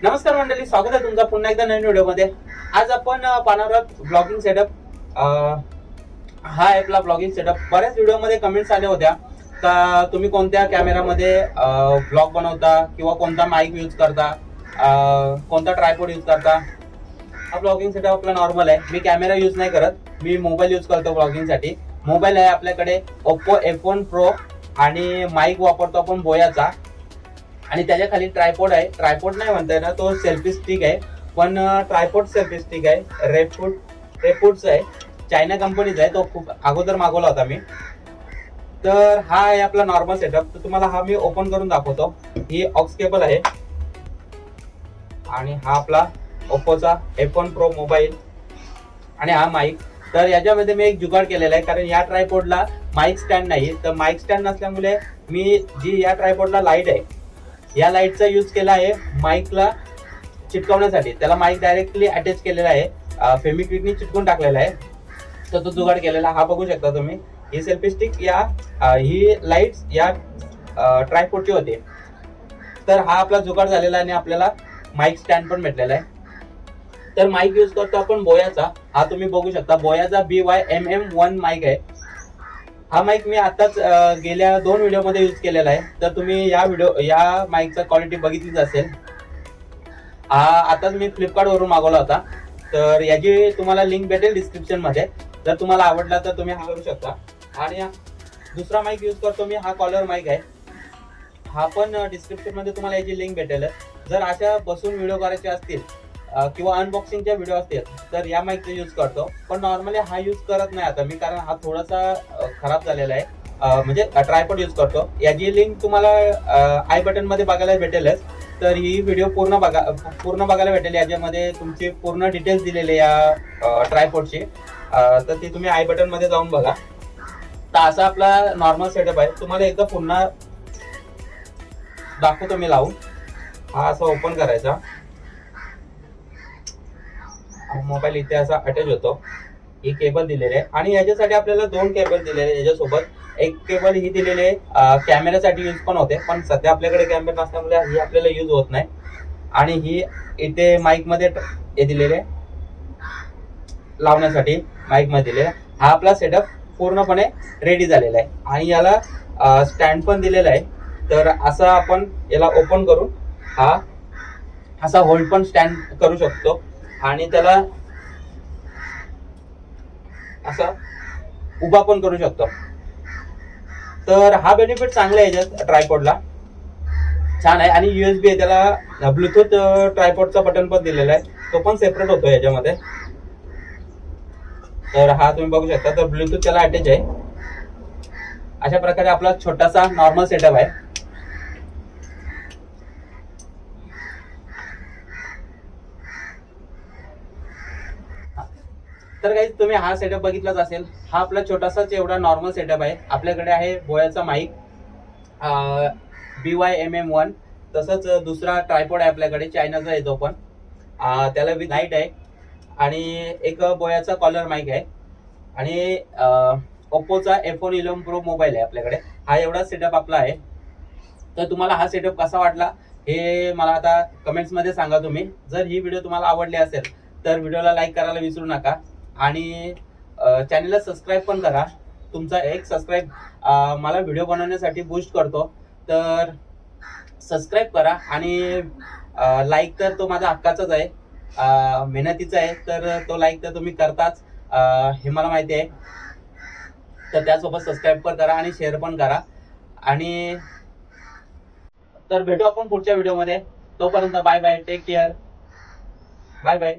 नमस्कार मंडळी, स्वागत आहे तुमचं पुन्हा एकदा नवीन व्हिडिओमध्ये। आज आपण पाहणार आहोत ब्लॉगिंग सेटअप। हा आहे आपला ब्लॉगिंग सेटअप। बऱ्याच व्हिडिओमध्ये कमेंट्स आल्या होत्या का तुम्ही कोणत्या कॅमेरामध्ये ब्लॉग बनवता किंवा कोणता माईक यूज करता, कोणता ट्रायपॉड यूज करता। हा ब्लॉगिंग सेटअप आपला नॉर्मल आहे। मी कॅमेरा यूज नाही करत, मी मोबाईल यूज करतो ब्लॉगिंग साठी। मोबाईल आहे आपल्याकडे Oppo F1 Pro आणि माईक वापरतो आपण बोयाचा आणि त्याच्या खाली ट्रायपॉड आहे। ट्रायपॉड नाही म्हणता येणार, तो सेल्फी स्टिक आहे, पण ट्रायपॉड सेल्फी स्टिक आहे। रेफूडचा आहे, चायना कंपनीचा आहे। तो खूप अगोदर मागवला होता मी। तर हा आहे आपला नॉर्मल सेटअप। तर तुम्हाला हा मी ओपन करून दाखवतो। ही ऑक्स केबल आहे आणि हा आपला ओप्पोचा F1 Pro मोबाईल आणि हा माईक। तर याच्यामध्ये मी एक जुगाड केलेला आहे, कारण या ट्रायपॉडला माईक स्टँड नाही। तर माईक स्टँड नसल्यामुळे मी जी या ट्रायपॉडला लाईट आहे, या लाईटचा यूज केला आहे माईकला चिटकवण्यासाठी। त्याला माईक डायरेक्टली अटॅच केलेला आहे, फेमिक्विकनी चिटकून टाकलेला आहे। तर तो जुगाड केलेला हा बघू शकता तुम्ही। ही सेल्फी स्टिक ही लाईट्स या ट्रायपॉडची होते। तर हा आपला जुगाड झालेला आणि आपल्याला माईक स्टँड पण भेटलेला आहे। तर माईक यूज करतो आपण बोयाचा। हा तुम्ही बघू शकता, बोयाचा BY-MM1 माईक आहे। हा माईक मी आताच गेल्या 2 व्हिडिओमध्ये यूज केलेला आहे। तर तुम्ही या माईकचा क्वालिटी बघितलीच असेल। आताच मी फ्लिपकार्ट वरून मागवला होता। तर याची तुम्हाला लिंक भेटेल डिस्क्रिप्शन मध्ये। जर तुम्हाला आवडला तर तुम्ही हा करू शकता। आणि दुसरा माईक यूज करतो मी, हा कॉलर माईक आहे। हा पण डिस्क्रिप्शन मध्ये तुम्हाला याची लिंक भेटेल। जर अशा बसून व्हिडिओ करायचे असतील किंवा अनबॉक्सिंगचे व्हिडिओ असतील तर या माईकचा यूज करतो। पण नॉर्मली हा यूज करत नाही आता मी, कारण हा थोडासा खराब झालेला आहे। म्हणजे ट्रायपॉड यूज करतो। याची लिंक तुम्हाला आय बटन मध्ये बघायला भेटेलच। तर ही व्हिडिओ पूर्ण बघायला भेटेल। याच्यामध्ये तुमची पूर्ण डिटेल्स दिलेले या ट्रायपॉडची। तर ती तुम्ही आय बटन मध्ये जाऊन बघा। तर असा आपला नॉर्मल सेटअप आहे। तुम्हाला एकदा पुन्हा दाखवतो मी लावून। हा असा ओपन करायचा, मोबाईल इथे असा अटॅच होतो। ही केबल दिलेली आहे आणि याच्यासाठी आपल्याला 2 केबल दिलेले आहे याच्यासोबत। एक केबल ही दिलेली आहे कॅमेऱ्यासाठी यूज पण होते, पण सध्या आपल्याकडे कॅमेरा नसल्यामुळे ही आपल्याला यूज होत नाही। आणि ही इथे माईक मध्ये हे दिलेले लावण्यासाठी माईक मध्ये दिलेला। हा आपला सेटअप पूर्णपणे रेडी झालेला आहे आणि याला स्टँड पण दिलेला आहे। तर असं आपण याला ओपन करून हा असा होल्ड पण स्टँड करू शकतो आणि त्याला असा उभा पण करू शकतो। तर हा बेनिफिट चांगला आहे याच्यात, ट्रायपॉडला छान आहे। आणि USB आहे, त्याला ब्लूटूथ ट्रायपॉडचा बटन पण दिलेला आहे, तो पण सेपरेट होतो याच्यामध्ये। तर हा तुम्ही बघू शकता, तर ब्लूटूथ त्याला अटॅच आहे। अशा प्रकारे आपला छोटासा नॉर्मल सेटअप आहे। तर गाइस, तुम्ही हा सेटअप बघितलाच असेल। हा आपला छोटासाच एवढा नॉर्मल सेटअप आहे। आपल्याकडे आहे बोयाचा माईक BY-MM1, तसंच दुसरा ट्रायपॉड आहे आपल्याकडे, चायनाचा आहे तो पण। त्याला विथ लाईट आहे आणि एक बोयाचा कॉलर माईक आहे आणि ओप्पोचा F1 11 Pro मोबाईल आहे आपल्याकडे। हा एवढा सेटअप आपला आहे। तर तुम्हाला हा सेटअप कसा वाटला हे मला आता कमेंट्स मध्ये सांगा तुम्ही। जर ही व्हिडिओ तुम्हाला आवडली असेल तर व्हिडिओला लाईक करायला विसरू नका आणि चॅनलला सबस्क्राईब पण करा। तुमचा एक सबस्क्राईब मला व्हिडिओ बनवण्यासाठी बूस्ट करतो। तर सबस्क्राईब करा आणि लाईक तर तो माझा हक्काचाच आहे, मेहनतीचा आहे। तर तो लाईक तर तुम्ही करताच, हे मला माहिती आहे। तर त्यासोबत सबस्क्राईब पण करा आणि शेअर पण करा। आणि तर भेटू आपण पुढच्या व्हिडिओमध्ये। तोपर्यंत bye bye, take care, bye bye.